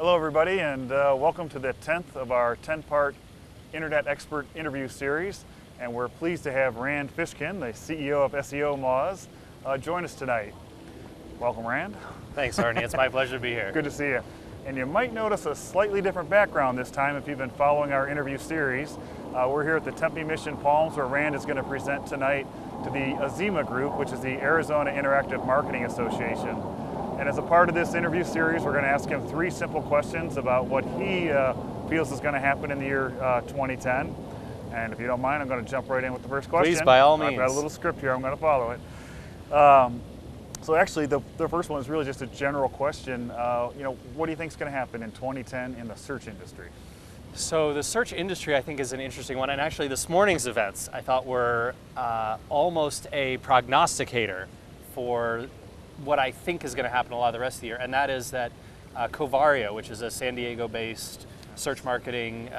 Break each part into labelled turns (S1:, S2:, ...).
S1: Hello everybody, and welcome to the 10th of our 10-part Internet Expert interview series. And we're pleased to have Rand Fishkin, the CEO of SEOmoz, join us tonight. Welcome, Rand.
S2: Thanks, Arnie. It's my pleasure to be here.
S1: Good to see you. And you might notice a slightly different background this time if you've been following our interview series. We're here at the Tempe Mission Palms, where Rand is going to present tonight to the AZIMA Group, which is the Arizona Interactive Marketing Association. And as a part of this interview series, we're going to ask him 3 simple questions about what he feels is going to happen in the year 2010. And if you don't mind, I'm going to jump right in with the first question.
S2: Please, by all means.
S1: I've got a little script here. I'm going to follow it. So actually, the first one is really just a general question. What do you think is going to happen in 2010 in the search industry?
S2: So the search industry, I think, is an interesting one. And actually, this morning's events, I thought, were almost a prognosticator for what I think is going to happen a lot of the rest of the year, and that is that Covario, which is a San Diego-based search marketing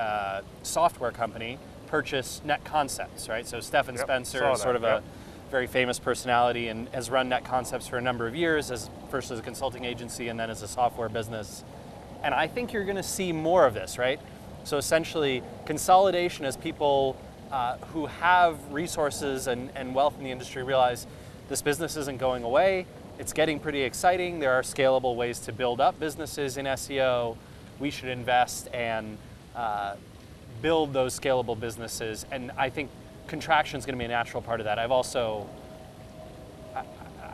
S2: software company, purchased Net Concepts, right? So Stephen Spencer is sort of a very famous personality and has run Net Concepts for a number of years, first as a consulting agency and then as a software business. And I think you're going to see more of this, right? So essentially, consolidation as people who have resources and wealth in the industry realize this business isn't going away. It's getting pretty exciting. There are scalable ways to build up businesses in SEO. We should invest and build those scalable businesses. And I think contraction is going to be a natural part of that. I've also,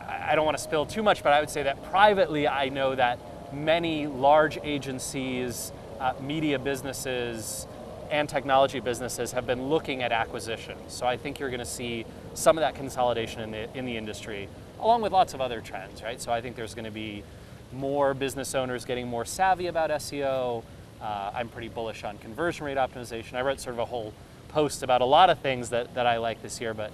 S2: I don't want to spill too much, but I would say that privately I know that many large agencies, media businesses, and technology businesses have been looking at acquisitions. So I think you're going to see some of that consolidation in the industry, along with lots of other trends, right? So I think there's going to be more business owners getting more savvy about SEO. I'm pretty bullish on conversion rate optimization. I wrote sort of a whole post about a lot of things that I like this year, but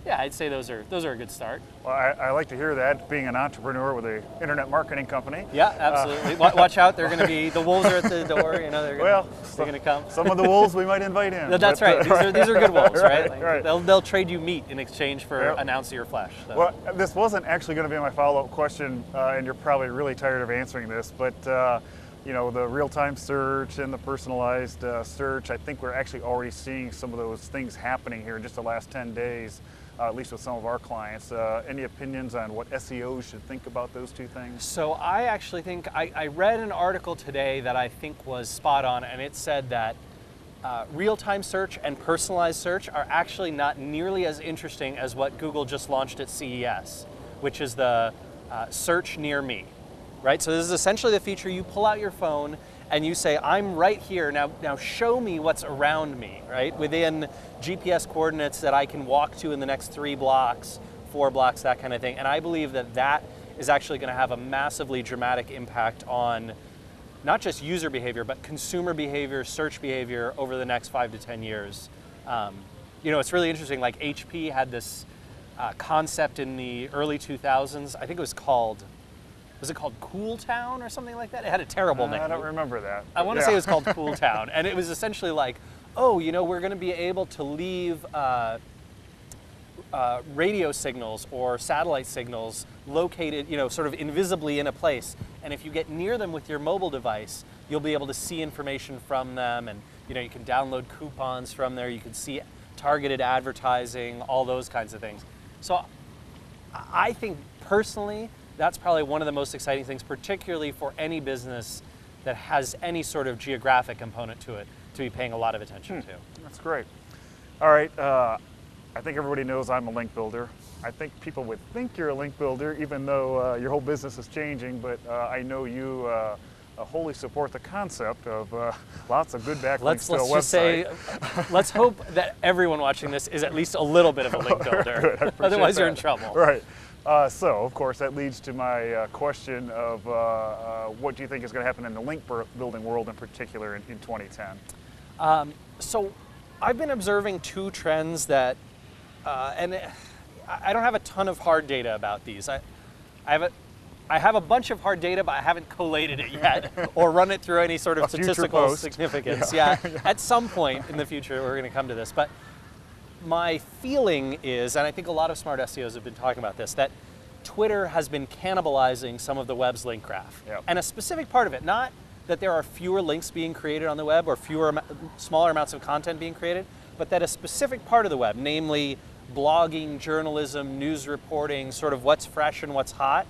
S2: yeah, I'd say those are a good start.
S1: Well, I like to hear that, being an entrepreneur with an internet marketing company.
S2: Yeah, absolutely. Watch out, they're going to be, the wolves are at the door, they're going to come.
S1: Some of the wolves we might invite in.
S2: That's right, these are good wolves, right?
S1: Right.
S2: They'll trade you meat in exchange for an ounce of your flesh. So.
S1: Well, this wasn't actually going to be my follow-up question, and you're probably really tired of answering this, but the real-time search and the personalized search, I think we're actually already seeing some of those things happening here in just the last 10 days. At least with some of our clients. Any opinions on what SEOs should think about those 2 things?
S2: So I actually think, I read an article today that I think was spot on, and it said that real-time search and personalized search are actually not nearly as interesting as what Google just launched at CES, which is the search near me, right? So this is essentially the feature you pull out your phone and you say, I'm right here, now show me what's around me, right? Within GPS coordinates that I can walk to in the next 3 blocks, 4 blocks, that kind of thing. And I believe that is actually going to have a massively dramatic impact on not just user behavior, but consumer behavior, search behavior over the next 5 to 10 years. It's really interesting, like HP had this concept in the early 2000s. I think was it called Cool Town or something like that? It had a terrible name.
S1: I don't remember that.
S2: I want to say it was called Cool Town. And it was essentially like, we're going to be able to leave radio signals or satellite signals located, sort of invisibly in a place. And if you get near them with your mobile device, you'll be able to see information from them. And, you can download coupons from there. You can see targeted advertising, all those kinds of things. So I think personally, that's probably one of the most exciting things, particularly for any business that has any sort of geographic component to it, to be paying a lot of attention to.
S1: That's great. All right, I think everybody knows I'm a link builder. I think people would think you're a link builder, even though your whole business is changing, but I know you wholly support the concept of lots of good backlinks to a website.
S2: Let's hope that everyone watching this is at least a little bit of a link builder. Otherwise, you're in trouble.
S1: Right. So, of course, that leads to my question of what do you think is going to happen in the link building world in particular in 2010?
S2: So, I've been observing 2 trends that, and I don't have a ton of hard data about these. I have a bunch of hard data, but I haven't collated it yet or run it through any sort of statistical significance. Yeah. At some point in the future, we're going to come to this. But my feeling is, and I think a lot of smart SEOs have been talking about this, that Twitter has been cannibalizing some of the web's link graph.
S1: Yep.
S2: And a specific part of it, not that there are fewer links being created on the web or smaller amounts of content being created, but that a specific part of the web, namely blogging, journalism, news reporting, sort of what's fresh and what's hot,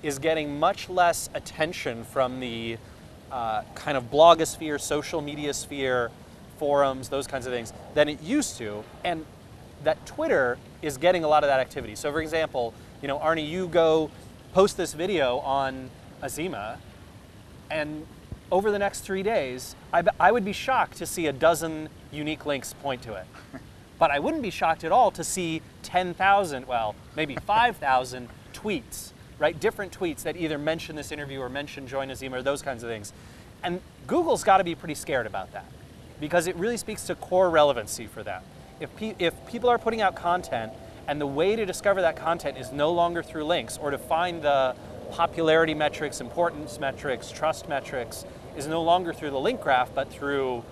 S2: is getting much less attention from the kind of blogosphere, social media sphere, forums, those kinds of things, than it used to, and that Twitter is getting a lot of that activity. So for example, Arnie, you go post this video on Azima, and over the next 3 days, I would be shocked to see a dozen unique links point to it. But I wouldn't be shocked at all to see 10,000, well, maybe 5,000 tweets, right? Different tweets that either mention this interview or mention Join Azima or those kinds of things. And Google's got to be pretty scared about that because it really speaks to core relevancy for them. If people are putting out content and the way to discover that content is no longer through links or to find the popularity metrics, importance metrics, trust metrics is no longer through the link graph, but through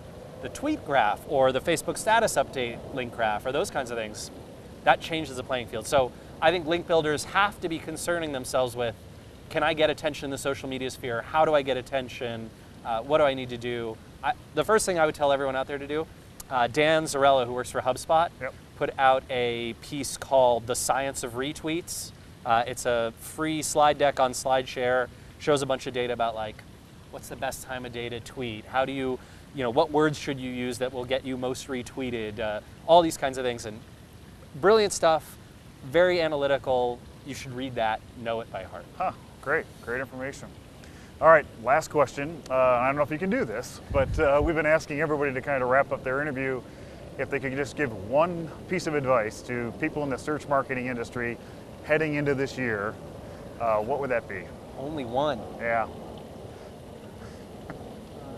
S2: the tweet graph or the Facebook status update link graph or those kinds of things, that changes the playing field. So I think link builders have to be concerning themselves with, can I get attention in the social media sphere? How do I get attention? What do I need to do? The first thing I would tell everyone out there to do, Dan Zarella, who works for HubSpot, put out a piece called The Science of Retweets. It's a free slide deck on SlideShare, shows a bunch of data about like, what's the best time of day to tweet? How do you, what words should you use that will get you most retweeted? All these kinds of things, and brilliant stuff, very analytical. You should read that, know it by heart.
S1: Huh, great information. All right, last question. I don't know if you can do this, but we've been asking everybody to kind of wrap up their interview if they could just give one piece of advice to people in the search marketing industry heading into this year, what would that be?
S2: Only one.
S1: Yeah.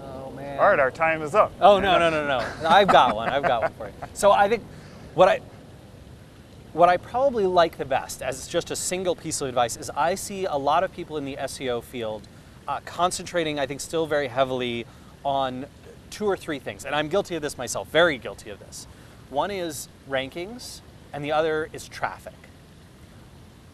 S2: Oh man.
S1: All right, our time is up.
S2: Oh no. I've got one for you. So I think what I probably like the best as just a single piece of advice is I see a lot of people in the SEO field concentrating, I think, still very heavily on 2 or 3 things. And I'm guilty of this myself, very guilty of this. One is rankings, and the other is traffic.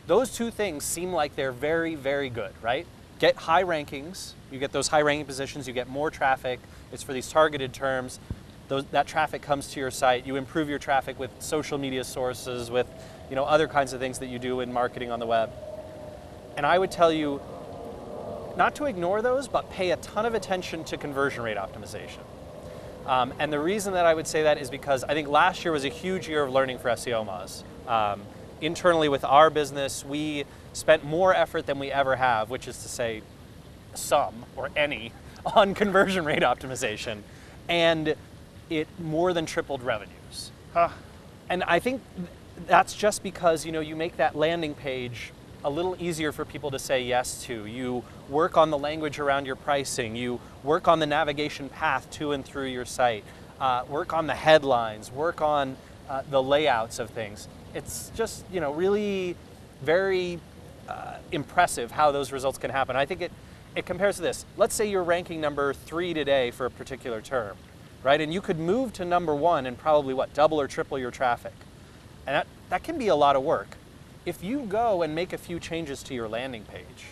S2: Those 2 things seem like they're very, very good, right? Get high rankings, you get those high ranking positions, you get more traffic, it's for these targeted terms. That traffic comes to your site, you improve your traffic with social media sources, with other kinds of things that you do in marketing on the web. And I would tell you not to ignore those, but pay a ton of attention to conversion rate optimization. And the reason that I would say that is because I think last year was a huge year of learning for SEOmoz. Internally with our business, we spent more effort than we ever have, which is to say some or any, on conversion rate optimization. And it more than tripled revenues.
S1: Huh.
S2: And I think that's just because you make that landing page a little easier for people to say yes to. You work on the language around your pricing, you work on the navigation path to and through your site, work on the headlines, work on the layouts of things. It's just really very impressive how those results can happen. I think it compares to this. Let's say you're ranking number 3 today for a particular term, right? And you could move to number 1 and probably double or triple your traffic. And that can be a lot of work. If you go and make a few changes to your landing page,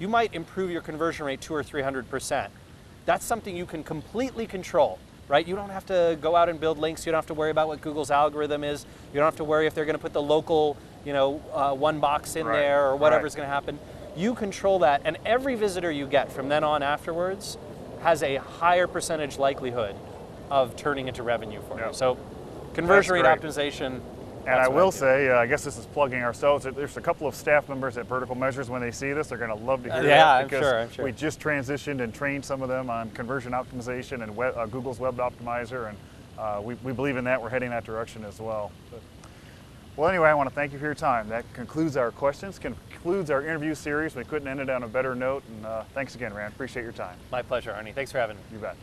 S2: you might improve your conversion rate 200 or 300%. That's something you can completely control, right? You don't have to go out and build links. You don't have to worry about what Google's algorithm is. You don't have to worry if they're going to put the local, one box in there or whatever's going to happen. You control that, and every visitor you get from then on afterwards has a higher percentage likelihood of turning into revenue for you. So conversion rate optimization.
S1: And I will say, I guess this is plugging ourselves, there's a couple of staff members at Vertical Measures, when they see this, they're going to love to hear that. Because
S2: I'm sure.
S1: We just transitioned and trained some of them on conversion optimization and Google's Web Optimizer, and we believe in that. We're heading that direction as well. Well, anyway, I want to thank you for your time. That concludes our questions, concludes our interview series. We couldn't end it on a better note, and thanks again, Rand. Appreciate your time.
S2: My pleasure, Arnie. Thanks for having me.
S1: You bet.